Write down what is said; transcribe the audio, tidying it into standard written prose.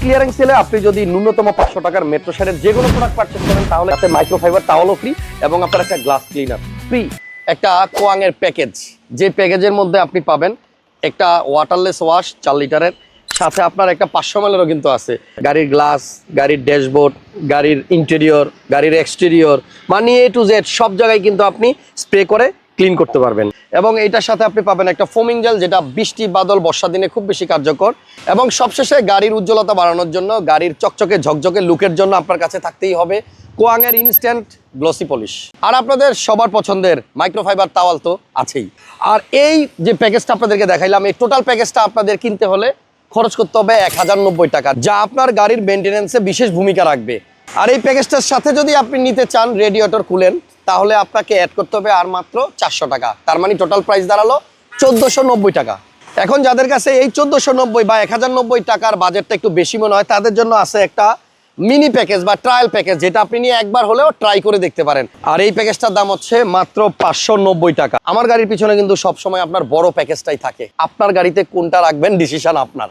Clearance সেলে আপনি যদি ন্যূনতম 500 টাকার মেট্রো শেডের যে কোনো প্রোডাক্ট পারচেজ করেন তাহলে তাতে মাইক্রোফাইবার টাওয়ালও ফ্রি এবং আপনার একটা গ্লাস ক্লিনার ফ্রি। একটা কোয়াংয়ের প্যাকেজ, যে প্যাকেজের মধ্যে আপনি পাবেন একটা ওয়াটারলেস ওয়াশ 4 লিটারের, সাথে আপনার একটা 500 ml কিন্তু আছে। গাড়ির গ্লাস, গাড়ির ড্যাশবোর্ড, গাড়ির ইন্টেরিয়র, গাড়ির এক্সটেরিয়র, মানে এ টু জেড সব জায়গায় কিন্তু আপনি স্প্রে করে ক্লিন করতে পারবেন। এবং এটার সাথে আপনি পাবেন একটা ফোমিং জেল, যেটা বৃষ্টি বাদল বর্ষা দিনে খুব বেশি কার্যকর। এবং সবশেষে গাড়ির উজ্জ্বলতা বাড়ানোর জন্য, গাড়ির চকচকে ঝকঝকে লুকের জন্য আপনার কাছে থাকতেই হবে কোয়াংয়ের ইনস্ট্যান্ট গ্লসি পলিশ। আর আপনাদের সবার পছন্দের মাইক্রোফাইবার তাওয়াল তো আছেই। আর এই যে প্যাকেজটা আপনাদেরকে দেখাইলাম, এই টোটাল প্যাকেজটা আপনাদের কিনতে হলে খরচ করতে হবে 1090 টাকা, যা আপনার গাড়ির মেনটেন্যান্সে বিশেষ ভূমিকা রাখবে। আর এই প্যাকেজটার সাথে যদি আপনি নিতে চান রেডিয়েটর কুলেন্ট, তাহলে আপনাকে অ্যাড করতে হবে আর মাত্র 400 টাকা। তার মানে টোটাল প্রাইস দাঁড়ালো 1490 টাকা। এখন যাদের কাছে এই 1490 বা 1090 টাকার বাজেটটা একটু বেশি মনে হয়, তাদের জন্য আছে একটা মিনি প্যাকেজ বা ট্রায়াল প্যাকেজ, যেটা আপনি নিয়ে একবার হলেও ট্রাই করে দেখতে পারেন। আর এই প্যাকেজটার দাম হচ্ছে মাত্র 590 টাকা। আমার গাড়ির পিছনে কিন্তু সবসময় আপনার বড় প্যাকেজটাই থাকে। আপনার গাড়িতে কোনটা রাখবেন ডিসিশন আপনার।